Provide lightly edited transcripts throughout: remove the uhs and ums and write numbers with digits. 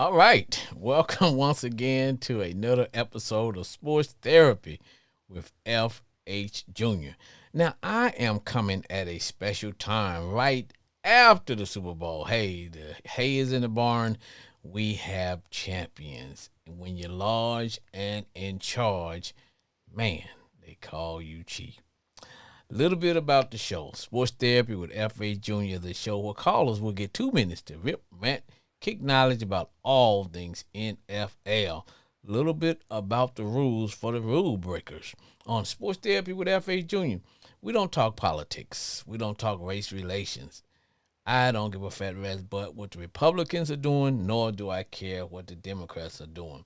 All right. Welcome once again to another episode of Sports Therapy with FH Jr. Now, I am coming at a special time right after the Super Bowl. Hey, the hay is in the barn. We have champions. And when you're large and in charge, man, they call you chief. A little bit about the show. Sports Therapy with F.A. Jr., the show where callers will get 2 minutes to rip, rant, kick knowledge about all things NFL. A little bit about the rules for the rule breakers. On Sports Therapy with F.A. Jr., we don't talk politics. We don't talk race relations. I don't give a fat rat's butt what the Republicans are doing, nor do I care what the Democrats are doing.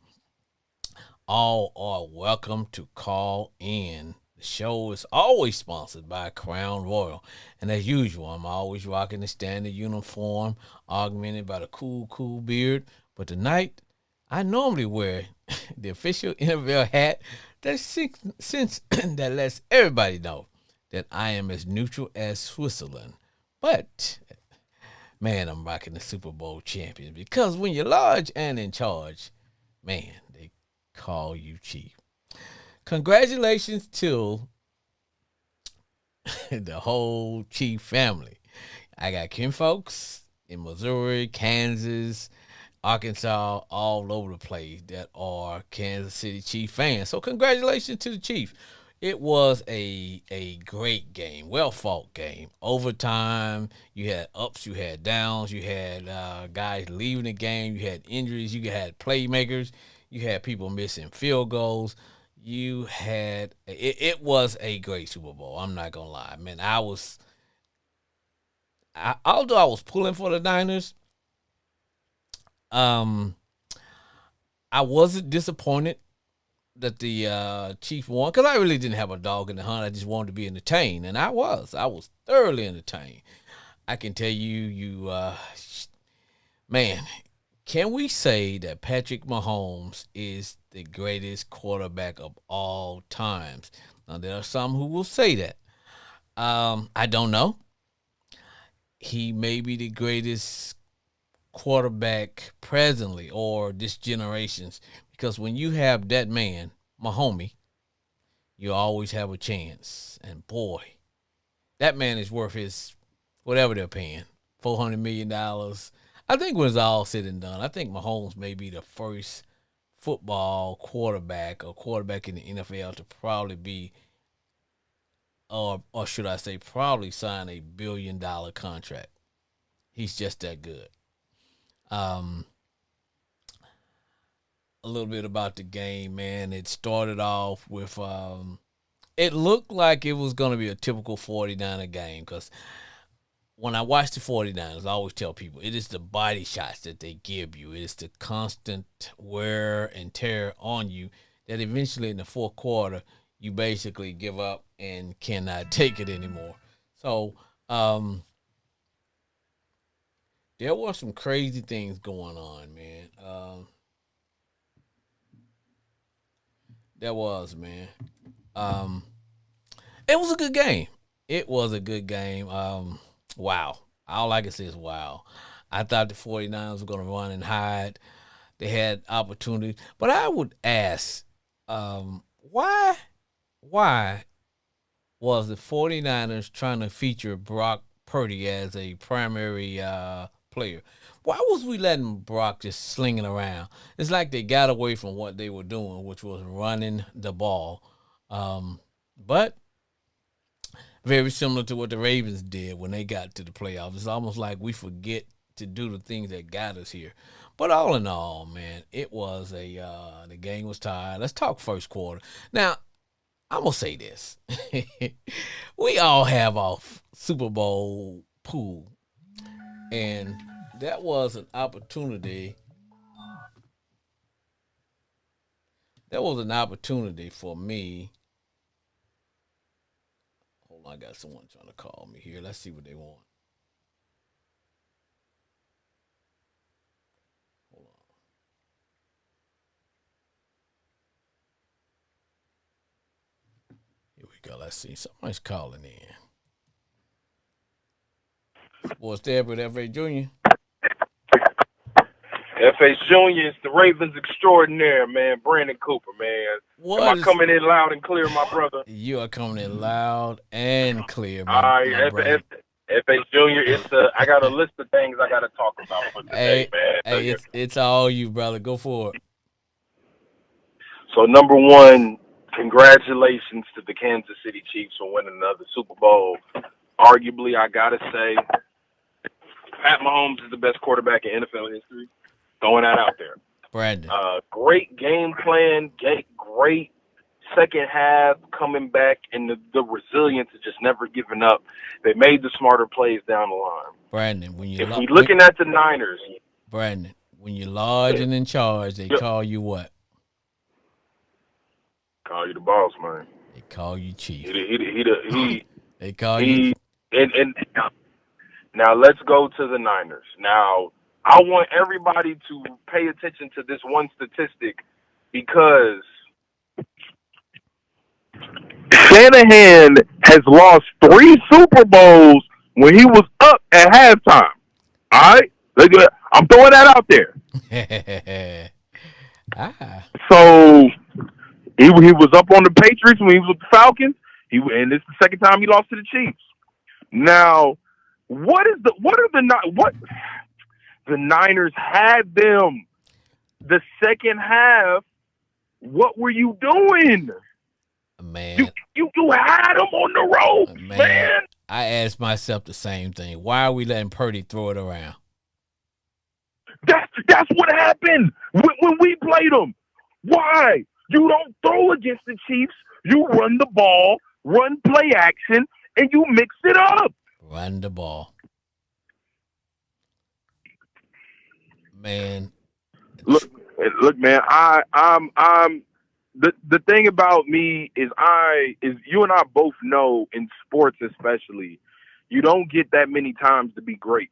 All are welcome to call in. The show is always sponsored by Crown Royal. And as usual, I'm always rocking the standard uniform, augmented by the cool beard. But tonight, I normally wear the official NFL hat since that lets everybody know that I am as neutral as Switzerland. But man, I'm rocking the Super Bowl champion because when you're large and in charge, man, they call you chief. Congratulations to the whole Chief family. I got kin folks in Missouri, Kansas, Arkansas, all over the place that are Kansas City Chief fans. So congratulations to the Chief. It was a great game, well fought game. Overtime, you had ups, you had downs, you had guys leaving the game, you had injuries, you had playmakers, you had people missing field goals. You had it was a great Super Bowl. I'm not gonna lie, man. Although I was pulling for the Niners, um, I wasn't disappointed that the Chiefs won because I really didn't have a dog in the hunt. I just wanted to be entertained, and I was thoroughly entertained. I can tell you, man, can we say that Patrick Mahomes is the greatest quarterback of all times? Now, there are some who will say that. I don't know. He may be the greatest quarterback presently or this generation's because when you have that man, Mahomes, you always have a chance. And boy, that man is worth his whatever they're paying, $400 million. I think when it's all said and done, I think Mahomes may be the first football quarterback or quarterback in the NFL to probably be, or should I say, probably sign a $1 billion contract. He's just that good. Um, a little bit about the game, man. It started off with it looked like it was going to be a typical 49er game because when I watch the 49ers, I always tell people it is the body shots that they give you. It is the constant wear and tear on you that eventually in the fourth quarter, you basically give up and cannot take it anymore. So there were some crazy things going on, man. There was, man. Um, it was a good game. It was a good game. Wow. All I can say is wow. I thought the 49ers were going to run and hide. They had opportunities. But I would ask, why was the 49ers trying to feature Brock Purdy as a primary player? Why was we letting Brock just slinging around? It's like they got away from what they were doing, which was running the ball. But very similar to what the Ravens did when they got to the playoffs. It's almost like we forget to do the things that got us here. But all in all, man, it was the game was tied. Let's talk first quarter. Now, I'm gonna say this: we all have our Super Bowl pool, and that was an opportunity. That was an opportunity for me. Hold on, I got someone trying to call me here. Let's see what they want. Hold on. Here we go. Let's see. Somebody's calling in. Sports Dad with F.A. Jr. FH Jr. is the Ravens extraordinaire, man. Brandon Cooper, man. Am I What is coming in loud and clear, my brother? you are coming in loud and clear, All right, my brother. FH Jr. I got a list of things I got to talk about for today, Hey, man. hey, it's all you, brother. Go for it. So number one, congratulations to the Kansas City Chiefs for winning another Super Bowl. Arguably, I gotta say, Pat Mahomes is the best quarterback in NFL history. Throwing that out there. Brandon. Great game plan, great second half coming back, and the resilience of just never giving up. They made the smarter plays down the line. Brandon, If we looking at the Niners, Brandon, when you're large and in charge, they yep, call you what? call you the boss, man. They call you chief. They call you. He and now let's go to the Niners. Now I want everybody to pay attention to this one statistic because Shanahan has lost 3 Super Bowls when he was up at halftime. All right, I'm throwing that out there. So he was up on the Patriots when he was with the Falcons. And this is the second time he lost to the Chiefs. Now, what are the Niners had them the second half? What were you doing? Man, you had them on the ropes, man. I asked myself the same thing. Why are we letting Purdy throw it around? That's what happened when we played them. Why? You don't throw against the Chiefs. You run the ball, run play action, and you mix it up. Run the ball. Man. Look, man, I'm the thing about me is you and I both know in sports especially, you don't get that many times to be great.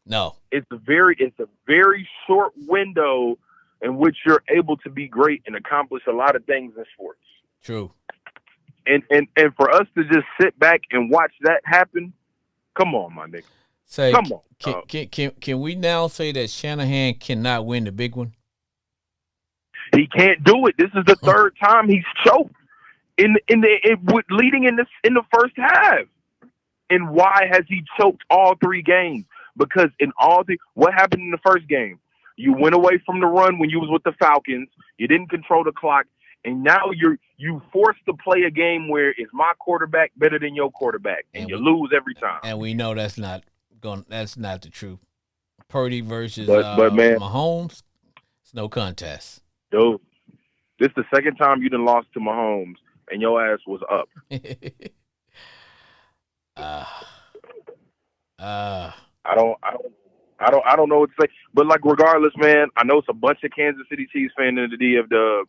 No. It's a very short window in which you're able to be great and accomplish a lot of things in sports. True. And for us to just sit back and watch that happen, come on, my nigga. Come on. Can we now say that Shanahan cannot win the big one? He can't do it. This is the third time he's choked leading in the first half. And why has he choked all 3 games? Because what happened in the first game? You went away from the run when you was with the Falcons. You didn't control the clock, and now you forced to play a game where is my quarterback better than your quarterback, and you lose every time. And we know that's not the truth. Purdy versus but man, Mahomes, it's no contest. Dude, this is the second time you done lost to Mahomes, and your ass was up. I don't know what to say. But like regardless, man, I know it's a bunch of Kansas City Chiefs fans in the DF Dub.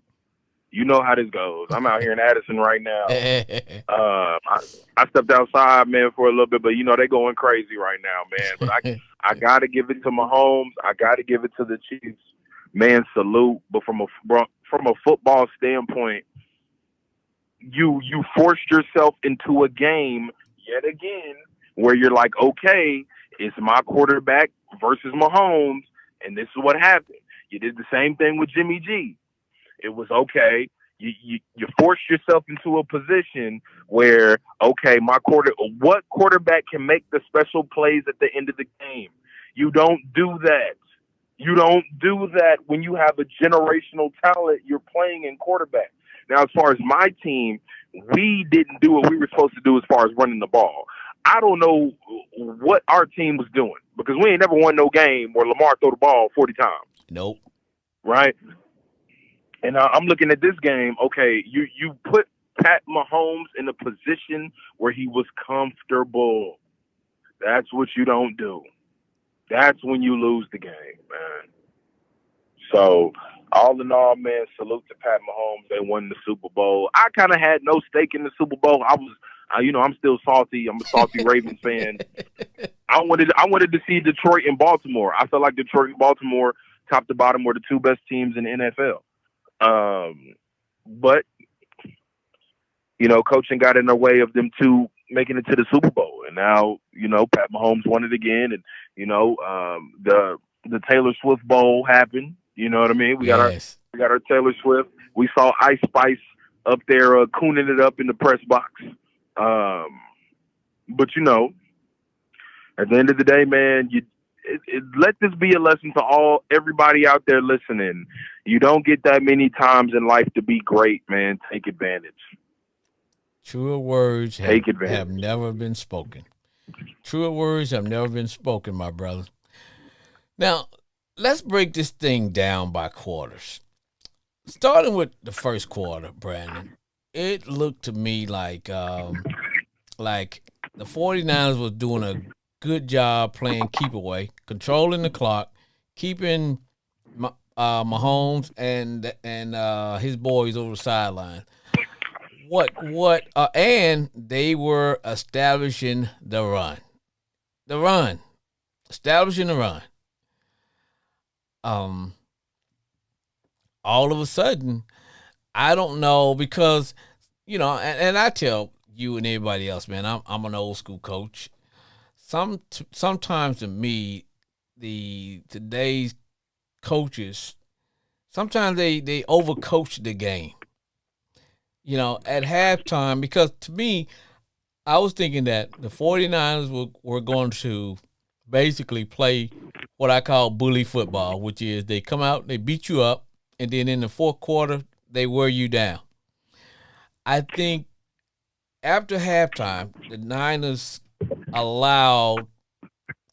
You know how this goes. I'm out here in Addison right now. I stepped outside, man, for a little bit, but you know they going crazy right now, man. But I gotta give it to Mahomes. I gotta give it to the Chiefs. Man, salute. But from a football standpoint, you forced yourself into a game yet again where you're like, okay, it's my quarterback versus Mahomes, and this is what happened. You did the same thing with Jimmy G. It was okay. You forced yourself into a position where, okay, what quarterback can make the special plays at the end of the game? You don't do that. You don't do that when you have a generational talent you're playing in quarterback. Now, as far as my team, we didn't do what we were supposed to do as far as running the ball. I don't know what our team was doing because we ain't never won no game where Lamar threw the ball 40 times. Nope. Right? And I'm looking at this game. Okay, you put Pat Mahomes in a position where he was comfortable. That's what you don't do. That's when you lose the game, man. So, all in all, man, salute to Pat Mahomes. They won the Super Bowl. I kind of had no stake in the Super Bowl. I'm still salty. I'm a salty Ravens fan. I wanted to see Detroit and Baltimore. I felt like Detroit and Baltimore, top to bottom, were the 2 best teams in the NFL. But coaching got in the way of them 2 making it to the Super Bowl, and now Pat Mahomes won it again, and the Taylor Swift Bowl happen. You know what I mean? We got Yes. our Taylor Swift. We saw Ice Spice up there cooning it up in the press box. But at the end of the day, man, let this be a lesson to everybody out there listening. You don't get that many times in life to be great, man. Take advantage. Truer words Take have advantage. never been spoken. Truer words have never been spoken, my brother. Now, let's break this thing down by quarters. Starting with the first quarter, Brandon, it looked to me like the 49ers was doing a good job playing keep away, controlling the clock, keeping Mahomes and his boys over the sideline. And they were establishing the run, establishing the run. All of a sudden, I don't know because and I tell you and everybody else, man, I'm an old school coach. Sometimes to me, today's coaches sometimes they overcoach the game. At halftime, because to me, I was thinking that the 49ers were going to basically play what I call bully football, which is they come out, they beat you up, and then in the fourth quarter, they wear you down. I think after halftime, the Niners allowed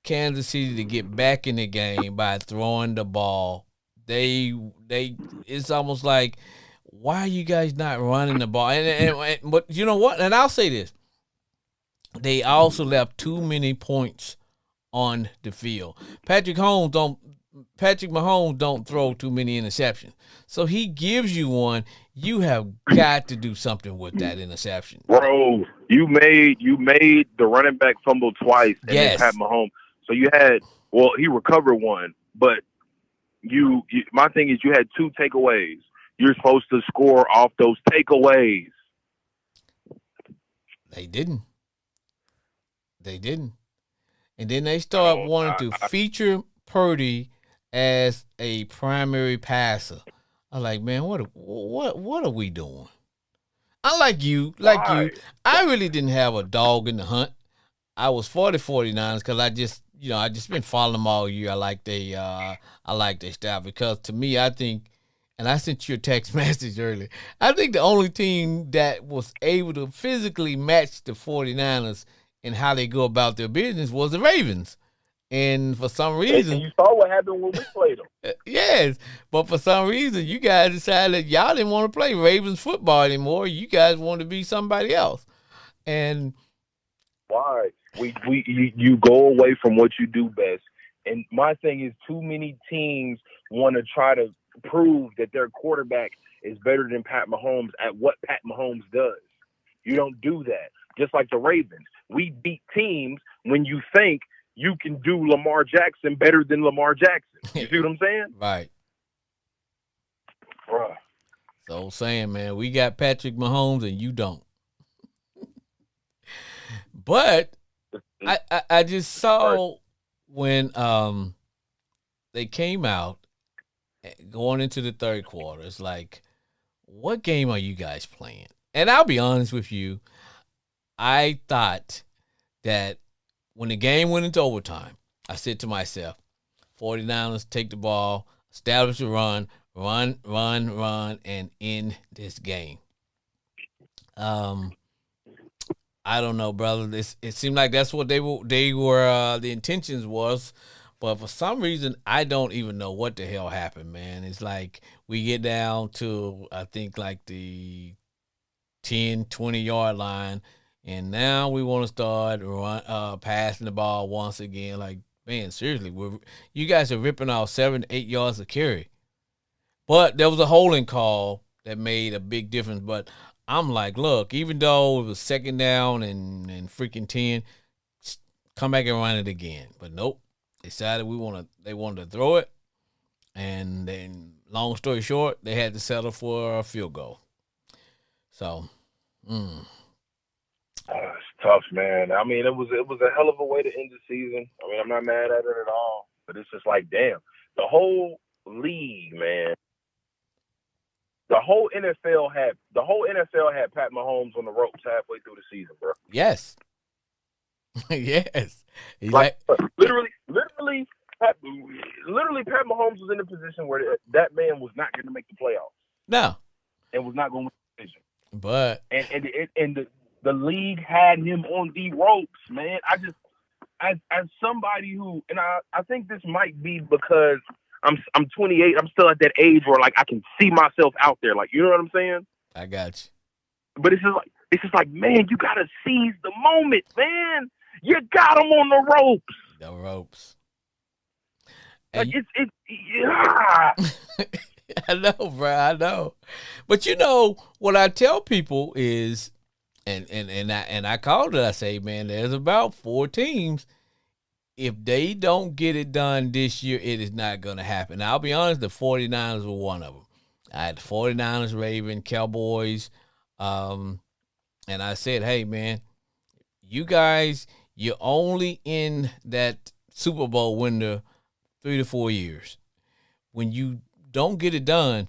Kansas City to get back in the game by throwing the ball. It's almost like, why are you guys not running the ball? But you know what? And I'll say this: they also left too many points on the field. Patrick Mahomes don't throw too many interceptions. So he gives you one. You have got to do something with that interception. Bro, you made the running back fumble twice and then Pat Mahomes. So you had he recovered one, but my thing is you had two takeaways. You're supposed to score off those takeaways. They didn't. And then they start wanting to feature Purdy as a primary passer. I'm like, man, what are we doing? Unlike you, I really didn't have a dog in the hunt. I was for the 49ers because I just been following them all year. I like their style because to me, I think, and I sent you a text message earlier, I think the only team that was able to physically match the 49ers and how they go about their business was the Ravens. And for some reason, and you saw what happened when we played them. Yes, but for some reason, you guys decided y'all didn't want to play Ravens football anymore. You guys wanted to be somebody else. And why? You go away from what you do best. And my thing is, too many teams want to try to prove that their quarterback is better than Pat Mahomes at what Pat Mahomes does. You don't do that. Just like the Ravens, we beat teams when you think you can do Lamar Jackson better than Lamar Jackson. You see what I'm saying? Right. Bruh. So saying, man, we got Patrick Mahomes and you don't. But I just saw when they came out going into the third quarter, it's like, what game are you guys playing? And I'll be honest with you, I thought that when the game went into overtime, I said to myself, 49ers take the ball, establish a run, and end this game. I don't know, brother. It seemed like that's what they were the intentions was, but for some reason I don't even know what the hell happened, man. It's like we get down to I think like the 10, 20-yard line, and now we want to start passing the ball once again. Like, man, seriously, you guys are ripping off 7 to 8 yards of carry. But there was a holding call that made a big difference. But I'm like, look, even though it was second down and freaking 10, come back and run it again. But nope, they decided they wanted to throw it. And then, long story short, they had to settle for a field goal. So, it's tough, man. I mean, it was a hell of a way to end the season. I mean, I'm not mad at it at all. But it's just like, damn, the whole league, man. The whole NFL had Pat Mahomes on the ropes halfway through the season, bro. Yes. Yes. He Like literally, Pat Mahomes was in a position where that man was not going to make the playoffs. No. And was not going to win the division. But and the league had him on the ropes, man. I just as somebody who, and I think this might be because I'm 28. I'm still at that age where like I can see myself out there. Like, you know what I'm saying? I got you. But it's just like, man, you gotta seize the moment, man. You got him on the ropes. The ropes. Like yeah. I know, bro. I know. But you know what I tell people is, and I called it. I say, man, there's about 4 teams. If they don't get it done this year, it is not going to happen. Now, I'll be honest, the 49ers were one of them. I had the 49ers, Ravens, Cowboys, and I said, hey, man, you guys, you're only in that Super Bowl window 3 to 4 years. When you don't get it done,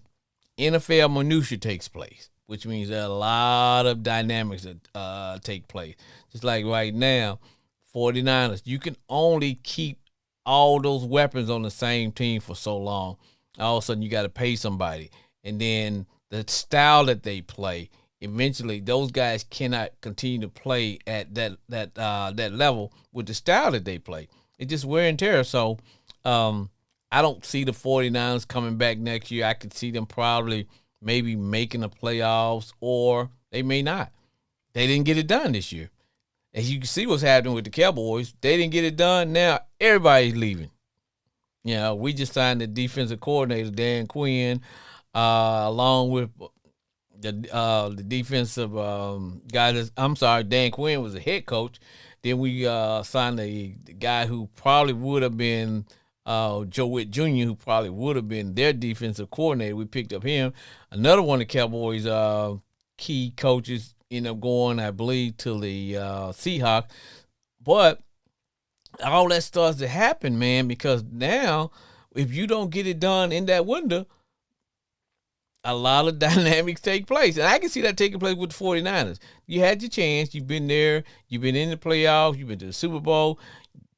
NFL minutia takes place, which means there are a lot of dynamics that take place. Just like right now, 49ers, you can only keep all those weapons on the same team for so long. All of a sudden, you got to pay somebody. And then the style that they play, eventually those guys cannot continue to play at that level with the style that they play. It's just wear and tear. So I don't see the 49ers coming back next year. I could see them probably maybe making the playoffs, or they may not. They didn't get it done this year. As you can see what's happening with the Cowboys, they didn't get it done. Now everybody's leaving. You know, we just signed the defensive coordinator, Dan Quinn, along with the defensive guy. Dan Quinn was the head coach. Then we signed the guy who probably would have been Joe Witt Jr., who probably would have been their defensive coordinator. We picked up him. Another one of the Cowboys' key coaches ended up going, I believe, to the Seahawks. But all that starts to happen, man, because now if you don't get it done in that window, a lot of dynamics take place. And I can see that taking place with the 49ers. You had your chance. You've been there. You've been in the playoffs. You've been to the Super Bowl.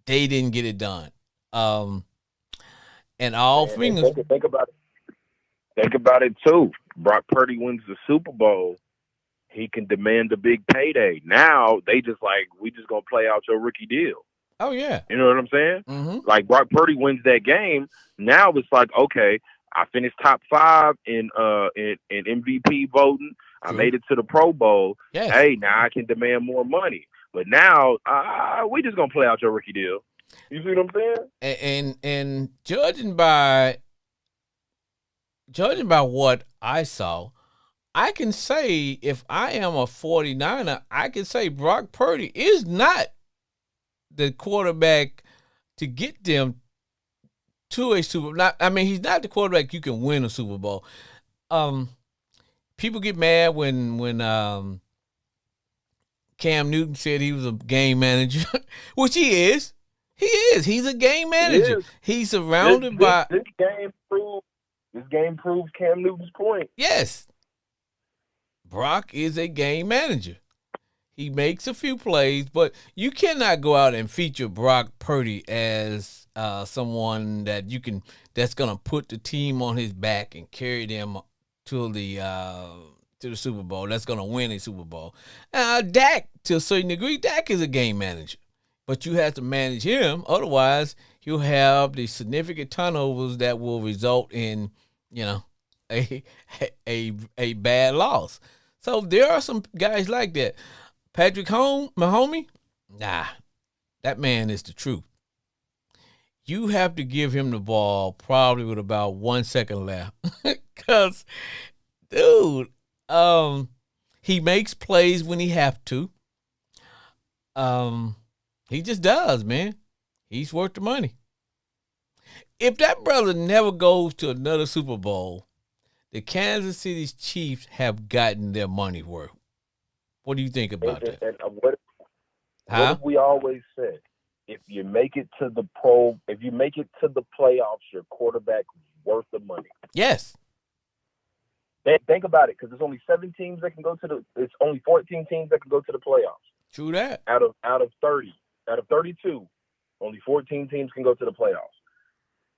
They didn't get it done. And all fingers. Think about it. Think about it, too. Brock Purdy wins the Super Bowl. He can demand a big payday. Now, they just like, we just going to play out your rookie deal. Oh, yeah. You know what I'm saying? Mm-hmm. Like, Brock Purdy wins that game. Now it's like, okay, I finished top 5 in MVP voting. I made it to the Pro Bowl. Yes. Hey, now I can demand more money. But now, we just going to play out your rookie deal. You see what I'm saying? And judging by what I saw, I can say if I am a 49er, I can say Brock Purdy is not the quarterback to get them to a Super Bowl. I mean, he's not the quarterback you can win a Super Bowl. People get mad when Cam Newton said he was a game manager, which he is. He is. He's a game manager. He's surrounded by. This game proves Cam Newton's point. Yes. Brock is a game manager. He makes a few plays, but you cannot go out and feature Brock Purdy as someone that's gonna put the team on his back and carry them to the Super Bowl. That's gonna win a Super Bowl. Dak, to a certain degree, Dak is a game manager, but you have to manage him. Otherwise, you'll have the significant turnovers that will result in, a bad loss. So there are some guys like that. Patrick Mahomes, nah, that man is the truth. You have to give him the ball probably with about 1 second left. Because, dude, he makes plays when he have to. He just does, man. He's worth the money. If that brother never goes to another Super Bowl, the Kansas City Chiefs have gotten their money worth. What do you think about that? What have we always said? if you make it to the playoffs, your quarterback worth the money. Yes. Think about it, because there's only 7 teams that can go to the. It's only 14 teams that can go to the playoffs. True that. Out of 30, out of 32, only 14 teams can go to the playoffs,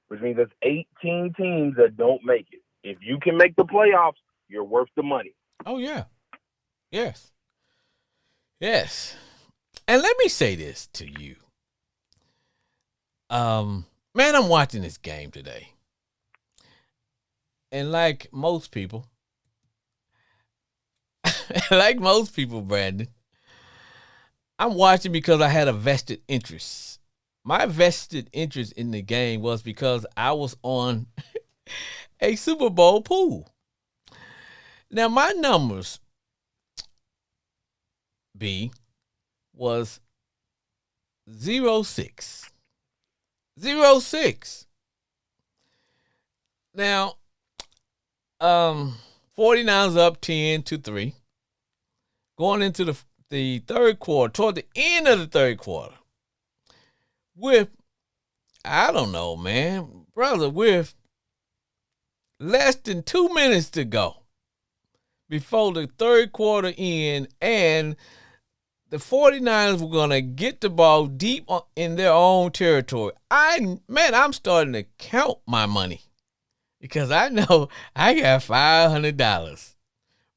which means there's 18 teams that don't make it. If you can make the playoffs, you're worth the money. Oh yeah. Yes. Yes. And let me say this to you. Man, I'm watching this game today. And like most people, Brandon, I'm watching because I had a vested interest. My vested interest in the game was because I was on a Super Bowl pool. Now, my numbers, B, was 0-6. 0-6. Now, 49ers up 10-3. Going into the third quarter, toward the end of the third quarter, with, I don't know, man, brother, with less than 2 minutes to go before the third quarter end, and the 49ers were going to get the ball deep in their own territory. I'm starting to count my money because I know I got $500.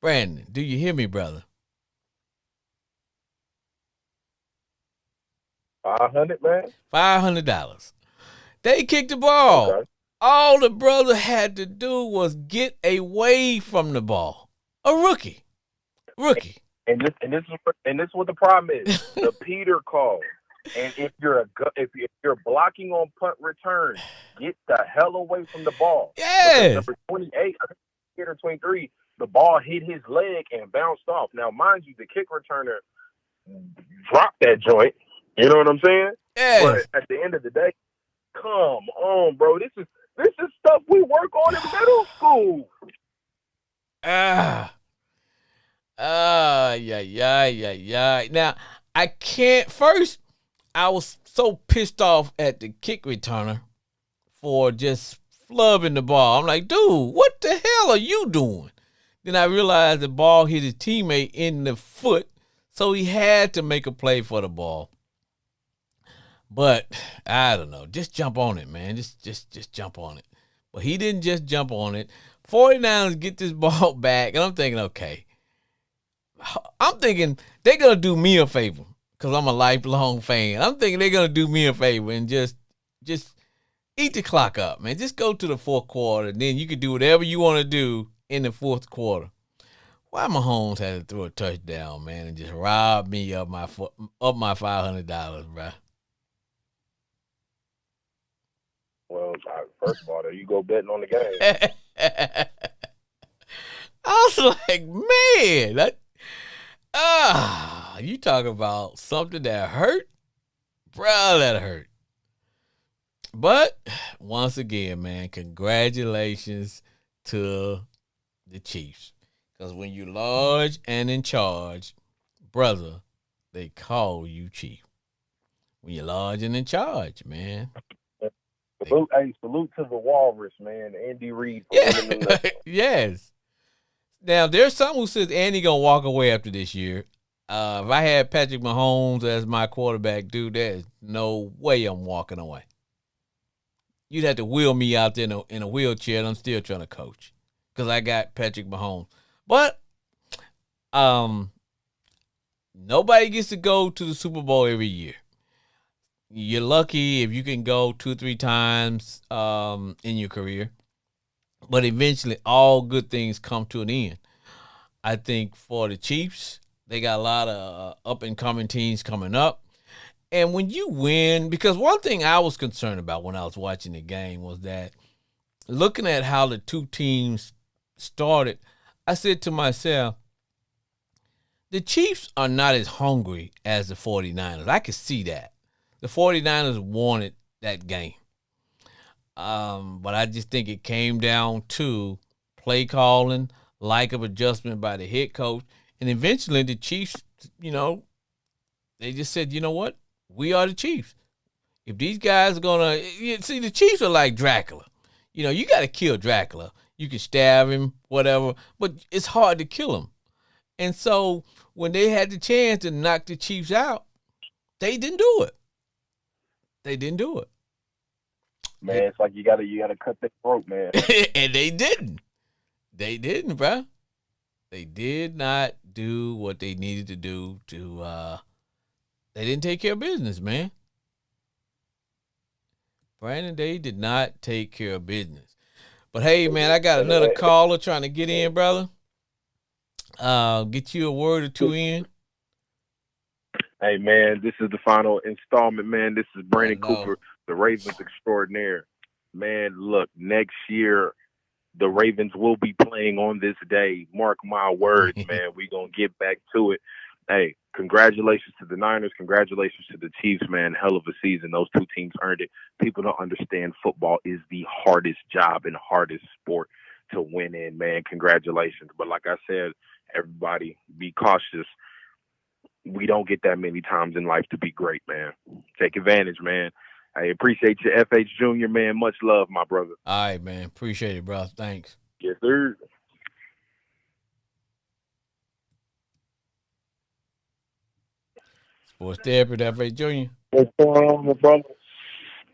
Brandon, do you hear me, brother? 500, man? $500. They kicked the ball. Okay. All the brother had to do was get away from the ball. A rookie. And this is what the problem is. The Peter call. And if you're blocking on punt return, get the hell away from the ball. Yes. Number 28, I think or 23, the ball hit his leg and bounced off. Now, mind you, the kick returner dropped that joint. You know what I'm saying? Yes. But at the end of the day, come on, bro. This is stuff we work on in middle school. Yeah. Now, I can't. First, I was so pissed off at the kick returner for just flubbing the ball. I'm like, dude, what the hell are you doing? Then I realized the ball hit his teammate in the foot, so he had to make a play for the ball. But I don't know. Just jump on it, man. Just jump on it. But he didn't just jump on it. 49ers get this ball back, and I'm thinking, okay. I'm thinking they're going to do me a favor because I'm a lifelong fan. I'm thinking they're going to do me a favor and just eat the clock up, man. Just go to the fourth quarter, and then you can do whatever you want to do in the fourth quarter. Why Mahomes had to throw a touchdown, man, and just rob me of my $500, bro? Well, first of all, there you go betting on the game. I was like, man, you talk about something that hurt? Bro, that hurt. But, once again, man, congratulations to the Chiefs. Because when you're large and in charge, brother, they call you chief. When you're large and in charge, man. Salute to the Walrus, man. Andy Reid. Yeah. Yes. Now, there's some who says Andy going to walk away after this year. If I had Patrick Mahomes as my quarterback, dude, there's no way I'm walking away. You'd have to wheel me out there in a wheelchair, and I'm still trying to coach because I got Patrick Mahomes. But nobody gets to go to the Super Bowl every year. You're lucky if you can go 2 or 3 times in your career. But eventually, all good things come to an end. I think for the Chiefs, they got a lot of up-and-coming teams coming up. And when you win, because one thing I was concerned about when I was watching the game was that looking at how the two teams started, I said to myself, the Chiefs are not as hungry as the 49ers. I could see that. The 49ers wanted that game. But I just think it came down to play calling, lack of adjustment by the head coach. And eventually the Chiefs, they just said, you know what? We are the Chiefs. If these guys are gonna see, the Chiefs are like Dracula. You got to kill Dracula. You can stab him, whatever, but it's hard to kill him. And so when they had the chance to knock the Chiefs out, they didn't do it. They didn't do it. Man, it's like you gotta cut their throat, man. And they didn't. They didn't, bro. They did not do what they needed to do they didn't take care of business, man. Brandon, they did not take care of business. But hey, man, I got another caller trying to get in, brother. Get you a word or two in. Hey, man, this is the final installment, man. This is Brandon Cooper, the Ravens extraordinaire. Man, look, next year, the Ravens will be playing on this day. Mark my words, man. We're going to get back to it. Hey, congratulations to the Niners. Congratulations to the Chiefs, man. Hell of a season. Those two teams earned it. People don't understand football is the hardest job and hardest sport to win in, man. Congratulations. But like I said, everybody be cautious. We don't get that many times in life to be great, man. Take advantage, man. I appreciate you, FH Jr., man. Much love, my brother. All right, man. Appreciate it, bro. Thanks. Yes, sir. Sports Therapy, FH Jr. What's going on, my brother?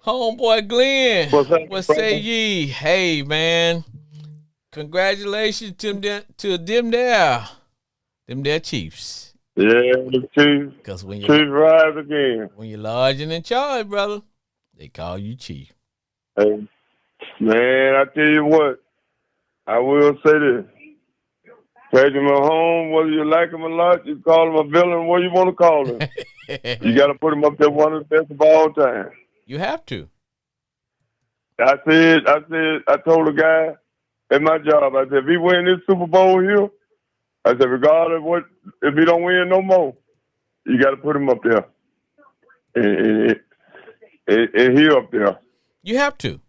Homeboy Glenn. What say brother? ye? Hey, man. Congratulations to them there Chiefs. Yeah, the Chiefs. Because when Chiefs rise again. When you're large and in charge, brother, they call you Chief. Hey, man, I tell you what, I will say this. Patrick Mahomes, whether you like him or not, you call him a villain, what you want to call him. You got to put him up there one of the best of all time. You have to. I told a guy at my job, I said, if he win this Super Bowl here, I said, regardless of what, if he don't win no more, you got to put him up there. And he up there. You have to.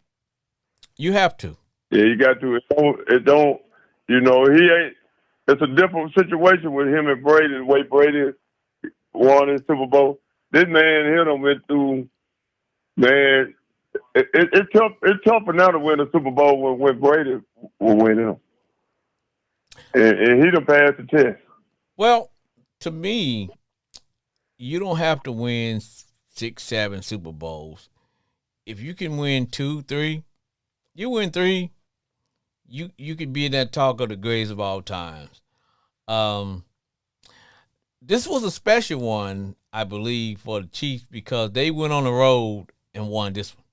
You have to. Yeah, you got to. It don't, he ain't, it's a different situation with him and Brady, the way Brady won in Super Bowl. This man here done went through, man, it's tougher now to win a Super Bowl when Brady will win them. And he done passed the test. Well, to me, you don't have to win 6, 7 Super Bowls. If you can win 2, 3, you win 3, you could be in that talk of the greatest of all times. This was a special one, I believe, for the Chiefs because they went on the road and won this one.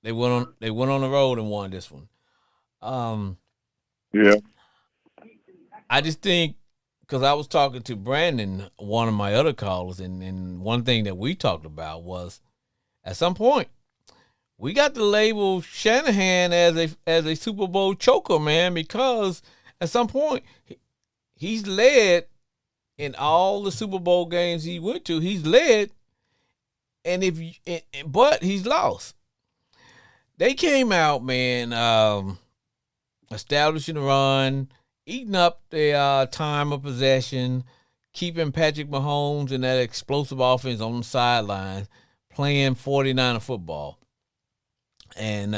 They went on the road and won this one. Yeah. I just think because I was talking to Brandon, one of my other callers, and one thing that we talked about was at some point we got to label Shanahan as a Super Bowl choker, man, because at some point he's led in all the Super Bowl games he went to. He's led, but he's lost. They came out, man, establishing the run, eating up their time of possession, keeping Patrick Mahomes and that explosive offense on the sidelines, playing 49er football. And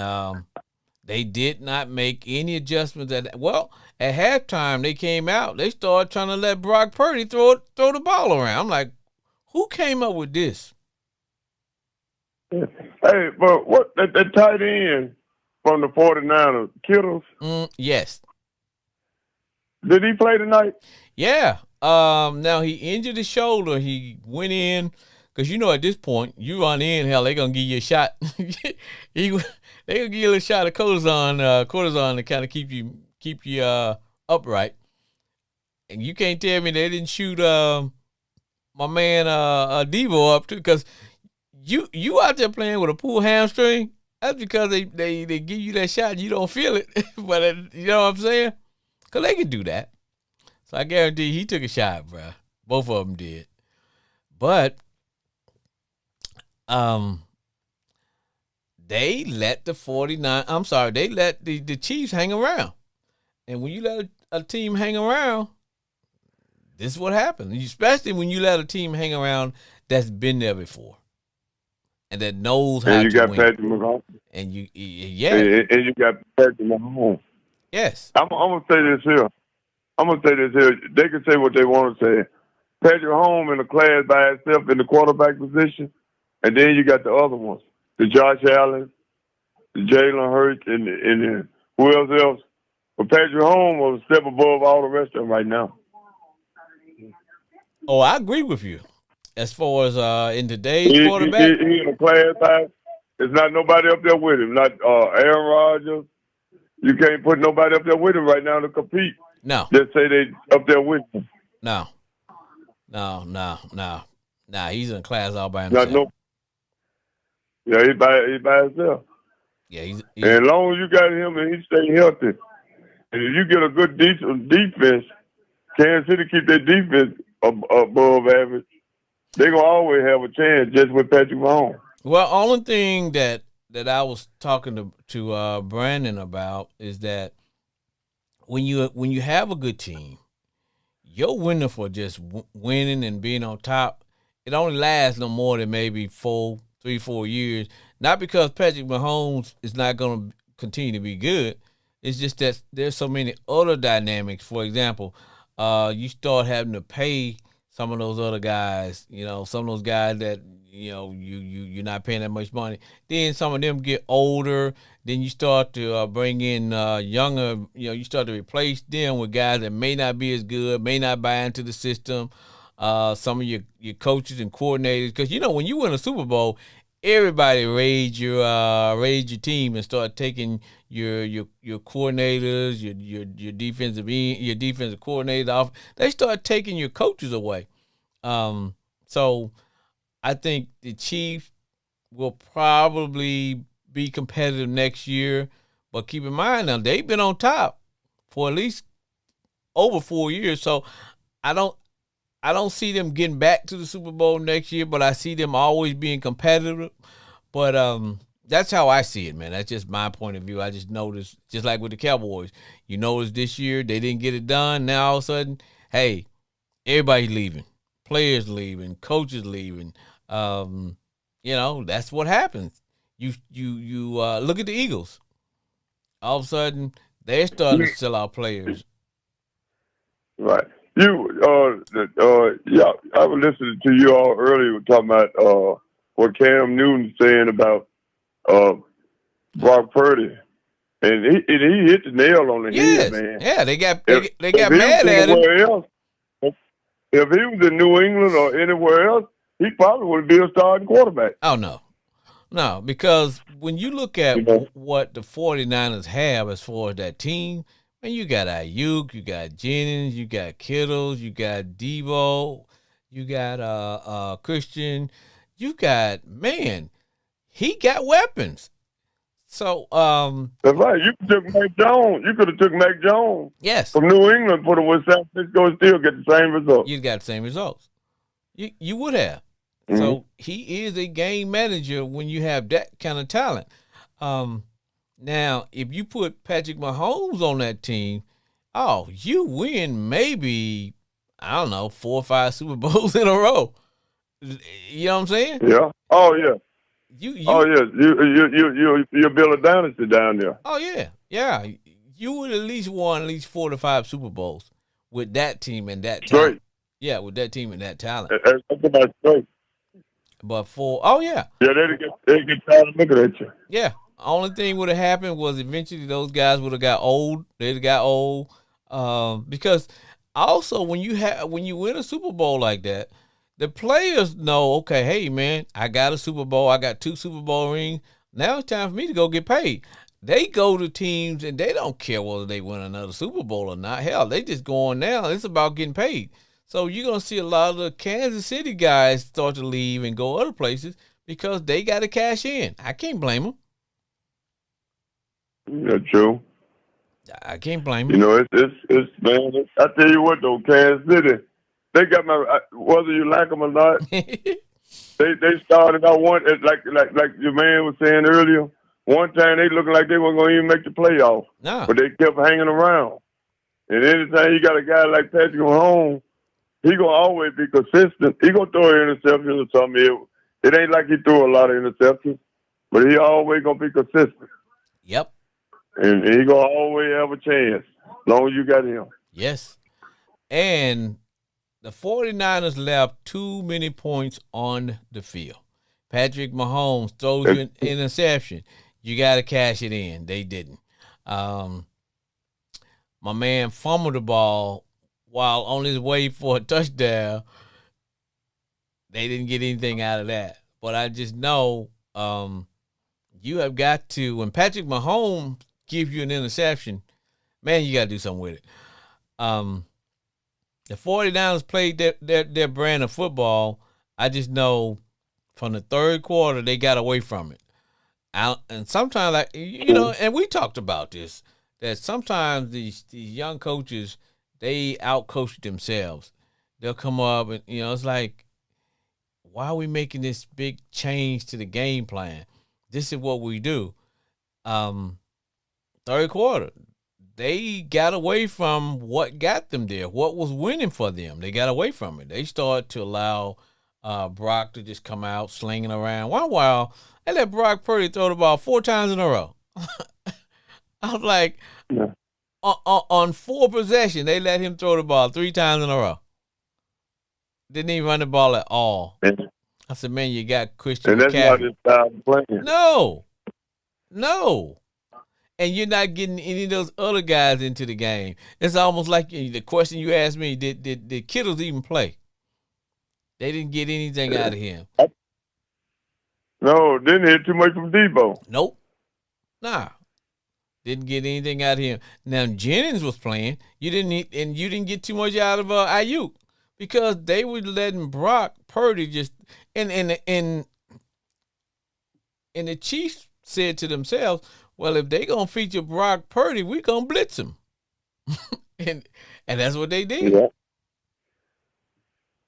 they did not make any adjustments. At halftime, they came out. They started trying to let Brock Purdy throw the ball around. I'm like, who came up with this? Hey, but what the tight end from the 49ers, Kittles? Yes. Did he play tonight? Yeah. Now he injured his shoulder. He went in because at this point you run in, hell, they gonna give you a shot. They gonna give you a shot of cortisone to kind of keep you upright. And you can't tell me they didn't shoot my man Devo up too, because you out there playing with a pulled hamstring. That's because they give you that shot and you don't feel it. But you know what I'm saying? Because they can do that. So I guarantee he took a shot, bro. Both of them did. But they let the Chiefs hang around. And when you let a team hang around, this is what happens. Especially when you let a team hang around that's been there before. and that knows And how you to got win. Patrick Mahomes. And yeah, And you got Patrick Mahomes. yes. I'm gonna say this here. They can say what they want to say. Patrick Mahomes in a class by itself in the quarterback position, and then you got the other ones, the Josh Allen, the Jalen Hurts, and who else? But Patrick Mahomes was a step above all the rest of them right now. Oh, I agree with you. As far as in today's He quarterback, in a class by. There's not nobody up there with him. Not Aaron Rodgers. You can't put nobody up there with him right now to compete. no, Just say they up there with him. no, no. He's in class all by Not himself. no. Yeah, he by himself. Yeah, he's And as long as you got him and he stay healthy, and if you get a good decent defense, Kansas City keep their defense above average. They gonna always have a chance just with Patrick Mahomes. well. Only thing that I was talking to Brandon about is that when you have a good team, your window for just winning and being on top, it only lasts no more than maybe 4 years. Not because Patrick Mahomes is not going to continue to be good. It's just that there's so many other dynamics. For example, you start having to pay some of those other guys. You know, some of those guys that you're not paying that much money. Then some of them get older. Then you start to bring in younger. You start to replace them with guys that may not be as good, may not buy into the system. Some of your coaches and coordinators, because when you win a Super Bowl, everybody raise your team and start taking your coordinators, your defensive coordinators off. They start taking your coaches away. So I think the Chiefs will probably be competitive next year, but keep in mind now they've been on top for at least over 4 years. So I don't see them getting back to the Super Bowl next year, but I see them always being competitive. But that's how I see it, man. That's just my point of view. I just noticed, just like with the Cowboys, you notice this year they didn't get it done. Now all of a sudden, hey, everybody's leaving, players leaving, coaches leaving. That's what happens. You look at the Eagles. All of a sudden, they're starting to sell out players. Right. Yeah, I was listening to you all earlier talking about what Cam Newton's saying about Brock Purdy, and he hit the nail on the head, man. Yeah, they got mad at him. If he was in New England or anywhere else, he probably would be a starting quarterback. Oh, no, because when you look at what the 49ers have as far as that team, man, you got Ayuk, you got Jennings, you got Kittles, you got Debo, you got Christian, you got, man, he got weapons. So that's right. You took Mac Jones. You could have took Mac Jones. Yes. From New England, put him with San Francisco, and still get the same results. You got the same results. You would have. Mm-hmm. So he is a game manager when you have that kind of talent. Now, if you put Patrick Mahomes on that team, you win maybe, I don't know, 4 or 5 Super Bowls in a row. You know what I'm saying? Yeah. Oh yeah. You build a dynasty down there. Oh yeah. You would at least won 4 to 5 Super Bowls with that team and that talent. Straight. Yeah, with that team and that talent. That's about straight. But yeah, they get tired of looking at you. Yeah. Only thing would have happened was eventually those guys would have got old. They'd have got old. Because also when you win a Super Bowl like that, the players know, okay, hey man, I got a Super Bowl, I got 2 Super Bowl rings. Now it's time for me to go get paid. They go to teams and they don't care whether they win another Super Bowl or not. Hell, they just go on now. It's about getting paid. So you're going to see a lot of the Kansas City guys start to leave and go other places because they got to cash in. I can't blame them. Yeah, true. I can't blame them. It's man. I tell you what though, Kansas City, they got whether you like them or not. they started out one like your man was saying earlier. One time they looking like they weren't going to even make the playoffs, but they kept hanging around. And anytime you got a guy like Patrick Mahomes, he gonna always be consistent. He gonna throw an interception or something. It ain't like he threw a lot of interceptions, but he always gonna be consistent. Yep. And he gonna always have a chance as long as you got him. Yes. And the 49ers left too many points on the field. Patrick Mahomes throws you an interception. You got to cash it in. They didn't. My man fumbled the ball while on his way for a touchdown. They didn't get anything out of that. But I just know you have got to, when Patrick Mahomes gives you an interception, man, you got to do something with it. The 49ers played their brand of football. I just know from the third quarter, they got away from it. And sometimes, like, you know, and we talked about this, that sometimes these young coaches, they outcoach themselves. They'll come up and, you know, it's like, why are we making this big change to the game plan? This is what we do. Third quarter, they got away from what got them there, what was winning for them. They got away from it. They started to allow Brock to just come out slinging around. One while, they let Brock Purdy throw the ball 4 times in a row. I was like, yeah. On 4 possessions, they let him throw the ball 3 times in a row. Didn't even run the ball at all. I said, man, you got Christian and that's McCaffrey. Not his style of playing. No. And you're not getting any of those other guys into the game. It's almost like the question you asked me, did Kittles even play? They didn't get anything out of him. No, didn't hit too much from Debo. Nope. Nah. Didn't get anything out of him. Now Jennings was playing. You didn't get too much out of Ayuk because they were letting Brock Purdy just and the Chiefs said to themselves, well, if they gonna feature Brock Purdy, we gonna blitz him. and that's what they did.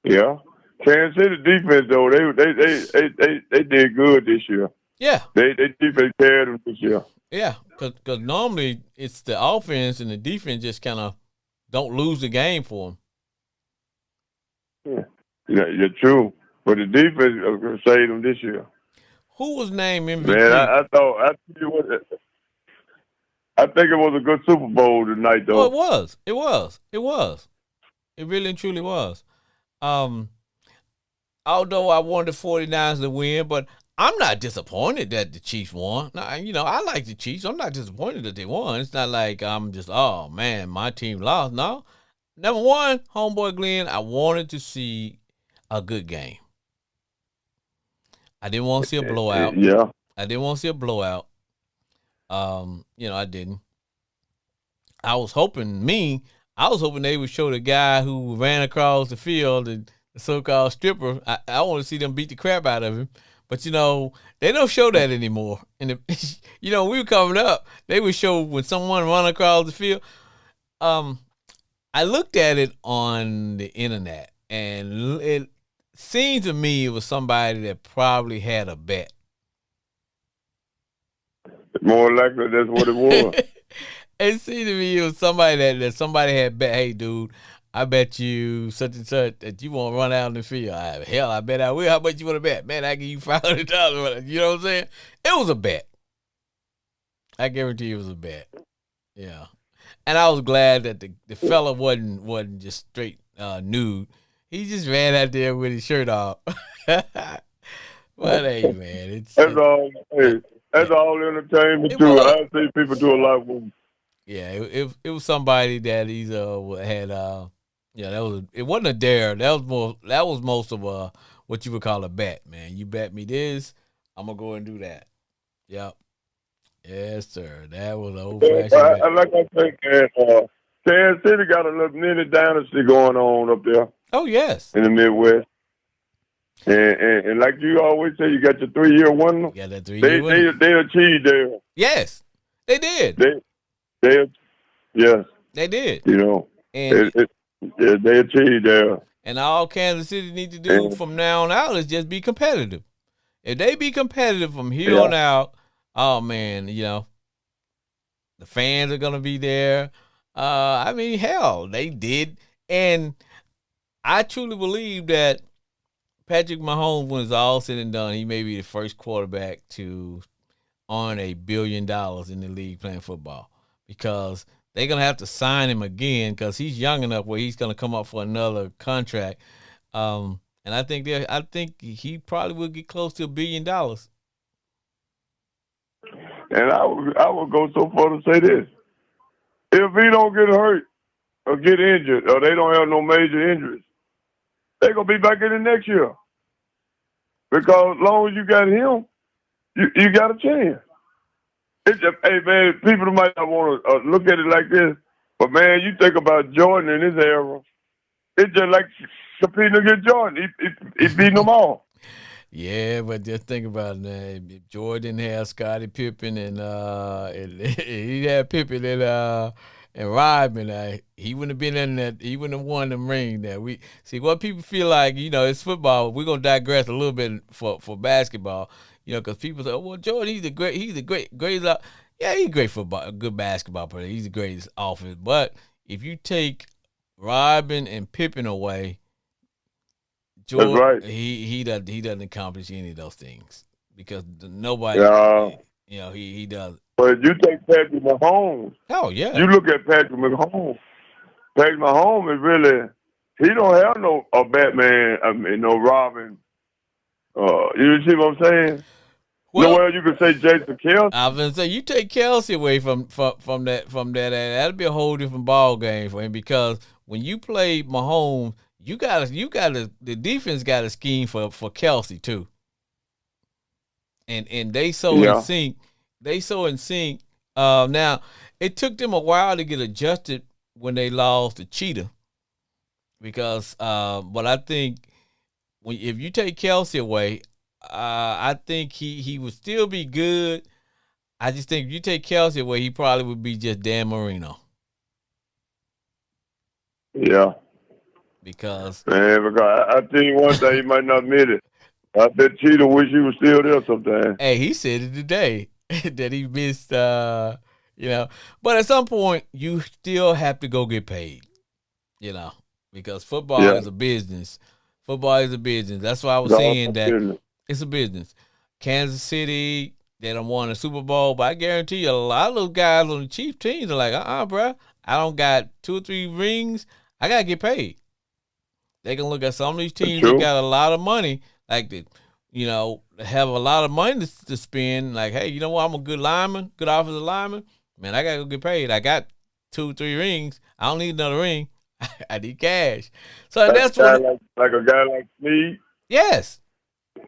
Yeah. Kansas City defense though, they did good this year. Yeah. They defense carried them this year. Yeah, because normally it's the offense and the defense just kind of don't lose the game for them. Yeah, you're true. But the defense saved them this year. Who was named MVP? Man, I think it was a good Super Bowl tonight, though. Oh, it was. It really and truly was. Although I wanted the 49ers to win, but I'm not disappointed that the Chiefs won. Now, you know, I like the Chiefs. I'm not disappointed that they won. It's not like I'm just, oh, man, my team lost. No. Number one, homeboy Glenn, I wanted to see a good game. I didn't want to see a blowout. Yeah. I didn't want to see a blowout. You know, I didn't. I was hoping they would show the guy who ran across the field, the so-called stripper. I want to see them beat the crap out of him. But, you know, they don't show that anymore. And, you know, we were coming up. They would show when someone run across the field. I looked at it on the internet, and it seemed to me it was somebody that probably had a bet. More likely that's what it was. It seemed to me it was somebody that somebody had bet, hey, dude, I bet you such and such that you won't run out in the field. Hell, I bet I will. How much you want to bet? Man, I give you $500. You know what I'm saying? It was a bet. I guarantee you it was a bet. Yeah. And I was glad that the fella wasn't just straight nude. He just ran out there with his shirt off. But hey, man, that's all entertainment too. I see people do a lot with them. Yeah, it was somebody that he's had it wasn't a dare. That was most of what you would call a bet, man. You bet me this, I'm gonna go and do that. Yep. Yes, sir. That was an old-fashioned bet. Like I think Kansas City got a little mini dynasty going on up there. Oh, yes. In the Midwest. And like you always say, you got your 3-year winner. Yeah, that 3-year winner. They achieved there. Yes, they did. Yes. They did. You know, and they achieved there. And all Kansas City need to do from now on out is just be competitive. If they be competitive from here on out, oh, man, you know, the fans are going to be there. I mean, hell, they did. And I truly believe that Patrick Mahomes, when it's all said and done, he may be the first quarterback to earn $1 billion in the league playing football, because they're gonna have to sign him again because he's young enough where he's gonna come up for another contract. And I think he probably will get close to $1 billion. And I would go so far to say this: if he don't get hurt or get injured, or they don't have no major injuries, they're gonna be back in the next year. Because as long as you got him, you got a chance. It's just, hey man, people might not want to look at it like this, but man, you think about Jordan in his era. It's just like competing against Jordan. He beating them all. Yeah, but just think about it, man. If Jordan had Scottie Pippen and he had Pippen and Rodman, he wouldn't have been in that. He wouldn't have won the ring. That we see what people feel like. It's football. We're gonna digress a little bit for basketball. Because people say, "Oh, well, Jordan, he's the greatest." Yeah, he's a great football, a good basketball player. He's the greatest offense. But if you take Rodman and Pippen away, Jordan, that's right. he doesn't accomplish any of those things because nobody, he does. But you take Patrick Mahomes. Oh yeah. You look at Patrick Mahomes. Patrick Mahomes is really, he don't have no Batman. I mean, no Robin. You see what I'm saying? Well, nowhere you can say Jason Kelce. I was gonna say you take Kelce away from that that'd be a whole different ball game for him, because when you play Mahomes, you got the defense got a scheme for Kelce too. And they in sync. They so in sync. Now it took them a while to get adjusted when they lost to Cheetah, because but I think if you take Kelce away, I think he would still be good. I just think if you take Kelce away, he probably would be just Dan Marino. Yeah. Because I tell you one thing, he might not admit it. I bet Cheetah wish he was still there sometime. Hey, he said it today that he missed, But at some point, you still have to go get paid, because football is a business. Football is a business. That's why I was saying that it's a business. Kansas City, they don't won a Super Bowl, but I guarantee you a lot of those guys on the Chiefs teams are like, bro, I don't got 2 or 3 rings. I got to get paid. They can look at some of these teams that got a lot of money, like have a lot of money to spend. Like, hey, you know what? I'm a good lineman, good offensive lineman. Man, I got to go get paid. I got 2 or 3 rings. I don't need another ring. I need cash. So that's what. Like a guy like Snead? Yes.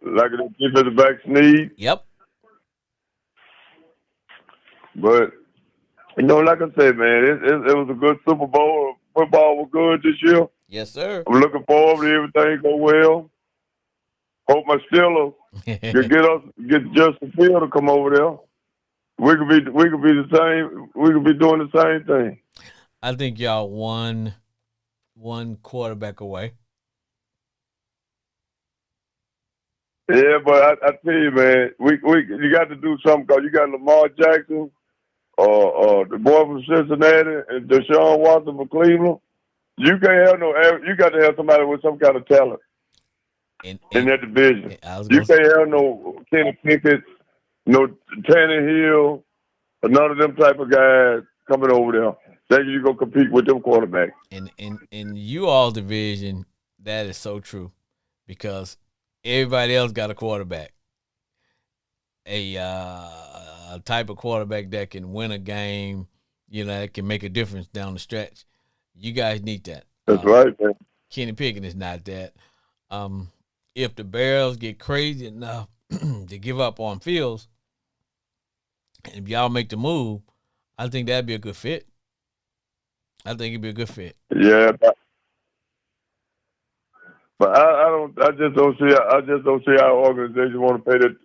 Like a defensive back Snead? Yep. But, like I said, man, it was a good Super Bowl. Football was good this year. Yes, sir. I'm looking forward to everything go well. Hope my Steelers get Justin Field to come over there. We could be the same. We could be doing the same thing. I think y'all one quarterback away. Yeah, but I tell you, man, you got to do something, because you got Lamar Jackson, the boy from Cincinnati, and Deshaun Watson from Cleveland. You can't have you got to have somebody with some kind of talent in that division. You can't have no Kenny Pickett, no Tannehill, or none of them type of guys coming over there. Then you go compete with them quarterbacks. In you all division, that is so true, because everybody else got a quarterback, a type of quarterback that can win a game, that can make a difference down the stretch. You guys need that. That's right, man. Kenny Pickett is not that. If the Bears get crazy enough to give up on Fields, and if y'all make the move, I think that'd be a good fit. I think it'd be a good fit. Yeah, but I just don't see our organization want to pay that.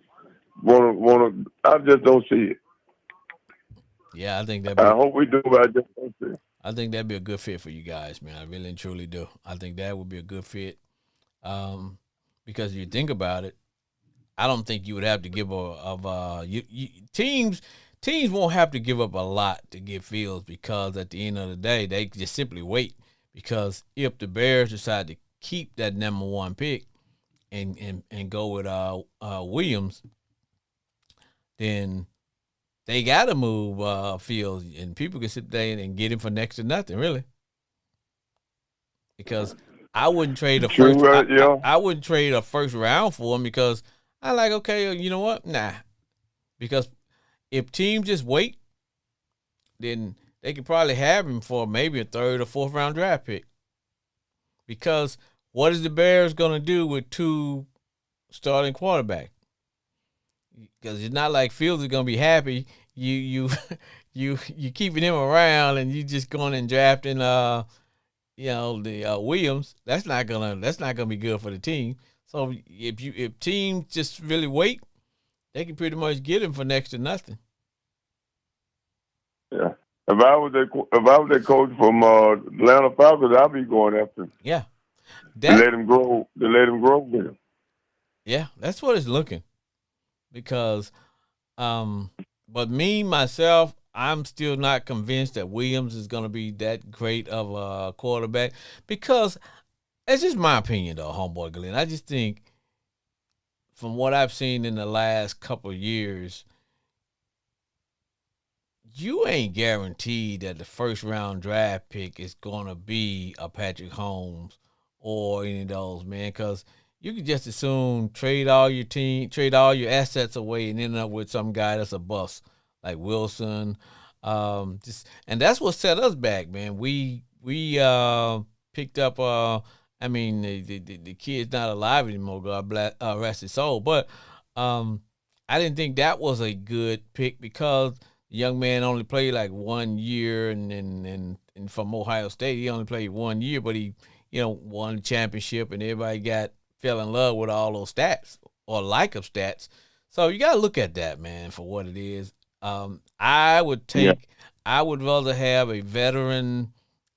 I just don't see it. Yeah, I think that. I hope we do, but I just don't see it. I think that'd be a good fit for you guys, man. I really and truly do. I think that would be a good fit. Because if you think about it, I don't think you would have to give teams won't have to give up a lot to get Fields, because at the end of the day, they just simply wait. Because if the Bears decide to keep that number 1 pick, and go with Williams, then they got to move Fields, and people can sit there and get him for next to nothing, really. Because I wouldn't trade a first. True, yeah. I wouldn't trade a first round for him because I like, okay, you know what? Nah, because if teams just wait, then they could probably have him for maybe a third or fourth round draft pick. Because what is the Bears gonna do with two starting quarterbacks? Because it's not like Fields is gonna be happy. You you keeping him around and you just going and drafting the Williams. That's not gonna be good for the team. So if teams just really wait, they can pretty much get him for next to nothing. Yeah. If I was that coach from Atlanta Falcons, I'd be going after him. Yeah. To let him grow with him. Yeah, that's what it's looking. Because but me, myself, I'm still not convinced that Williams is going to be that great of a quarterback because it's just my opinion, though, homeboy Glenn. I just think from what I've seen in the last couple of years, you ain't guaranteed that the first round draft pick is going to be a Patrick Mahomes or any of those, man, because you could just as soon trade all your assets away and end up with some guy that's a bust like Wilson. And that's what set us back, man. We picked up. The kid's not alive anymore. God bless, rest his soul. But I didn't think that was a good pick because the young man only played like 1 year, and from Ohio State, he only played 1 year, but he won the championship, and everybody fell in love with all those stats or lack of stats. So you got to look at that, man, for what it is. I would rather have a veteran,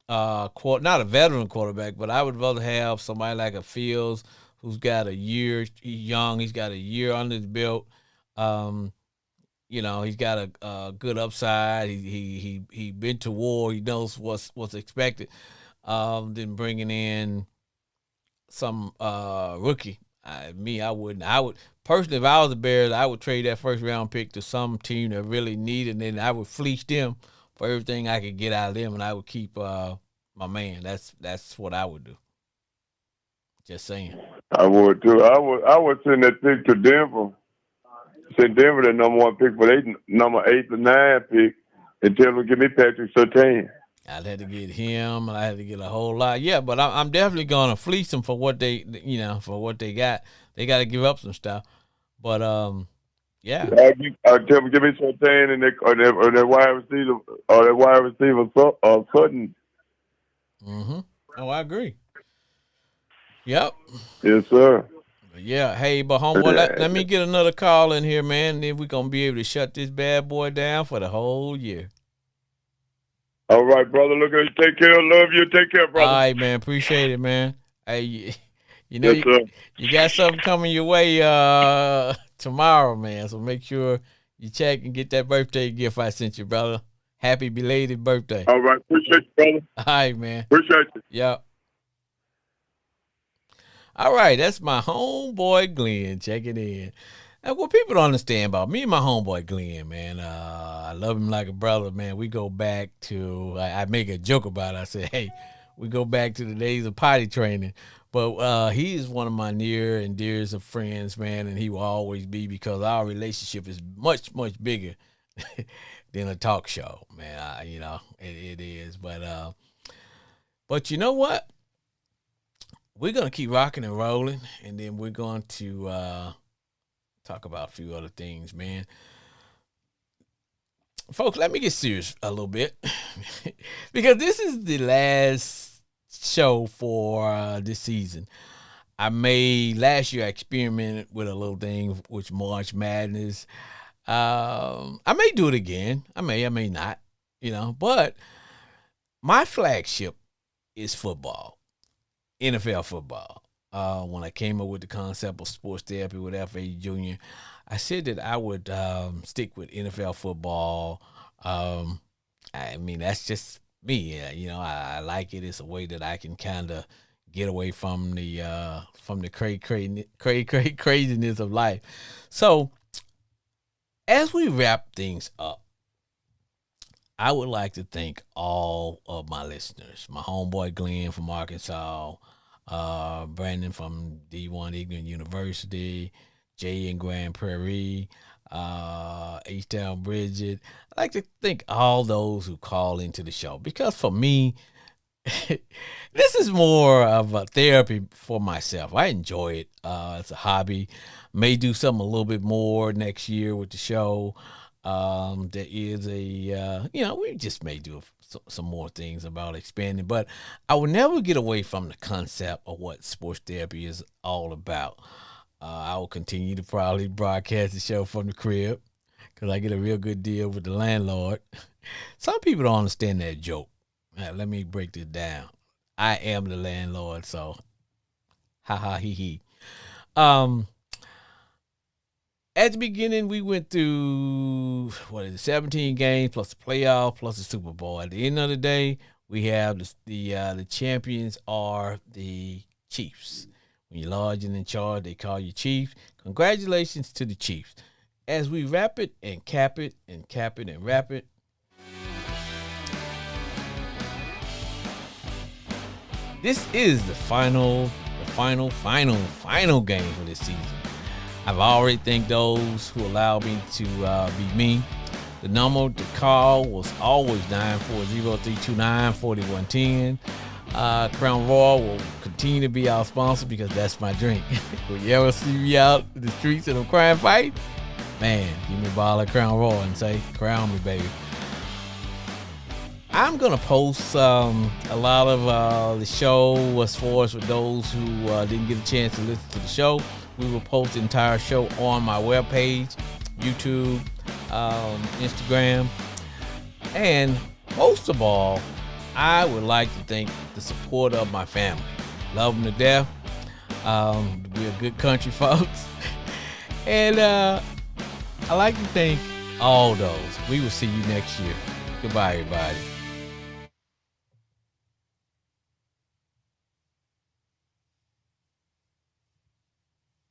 not a veteran quarterback, but I would rather have somebody like a Fields who's got a year. He's young. He's got a year under his belt. He's got a good upside. He been to war. He knows what's expected. Than bringing in some rookie. I would personally, if I was the Bears, I would trade that first round pick to some team that really needed it, and then I would fleece them for everything I could get out of them, and I would keep my man. That's what I would do. Just saying. I would too. I would send that pick to Denver. Send Denver the number 1 pick for their number 8 to 9 pick, and tell them to give me Patrick Surtain. I'd have to get him, and I had to get a whole lot. Yeah, but I'm definitely gonna fleece them for what they got. They got to give up some stuff, but yeah. I tell them give me Surtain and that wide receiver Sutton. Oh, I agree. Yep. Yes, sir. Yeah. Hey, but homeboy, let me get another call in here, man. And then we're gonna be able to shut this bad boy down for the whole year. All right, brother. Look at you. Take care. Love you. Take care, brother. All right, man. Appreciate it, man. Hey, yes, you got something coming your way tomorrow, man. So make sure you check and get that birthday gift I sent you, brother. Happy belated birthday. All right. Appreciate you, brother. All right, man. Appreciate you. Yep. All right, that's my homeboy Glenn checking in. And what people don't understand about me and my homeboy Glenn, man, I love him like a brother, man. We go back to, I make a joke about it. I say, hey, we go back to the days of potty training. But he is one of my near and dearest of friends, man, and he will always be because our relationship is much, much bigger than a talk show, man. It is. But you know what? We're going to keep rocking and rolling, and then we're going to talk about a few other things, man. Folks, let me get serious a little bit because this is the last show for this season. Last year I experimented with a little thing, which March Madness. I may do it again. I may not, but my flagship is football. NFL football. When I came up with the concept of sports therapy with F.H. Jr., I said that I would stick with NFL football. That's just me. I like it. It's a way that I can kind of get away from the craziness of life. So as we wrap things up, I would like to thank all of my listeners. My homeboy Glenn from Arkansas, Brandon from D1 Ignorant University, Jay in Grand Prairie, H-Town Bridget. I'd like to thank all those who call into the show, because for me, this is more of a therapy for myself. I enjoy it. It's a hobby. May do something a little bit more next year with the show. There is we just may do some more things about expanding, but I will never get away from the concept of what sports therapy is all about. I will continue to probably broadcast the show from the crib because I get a real good deal with the landlord. Some people don't understand that joke. Let me break this down. I am the landlord, so ha ha he he. At the beginning, we went through 17 games plus the playoff plus the Super Bowl. At the end of the day, we have the champions are the Chiefs. When you're large and in charge, they call you Chief. Congratulations to the Chiefs. As we wrap it and cap it and cap it and wrap it, this is the final game for this season. I've already thanked those who allowed me to be me. The number to call was always 940-329-4110. Crown Royal will continue to be our sponsor because that's my drink. When you ever see me out in the streets and I'm crying fight, man, give me a bottle of Crown Royal and say, crown me, baby. I'm going to post a lot of the show as far as for those who didn't get a chance to listen to the show. We will post the entire show on my webpage, YouTube, Instagram. And most of all, I would like to thank the support of my family. Love them to death. We're good country folks. And I like to thank all those. We will see you next year. Goodbye, everybody.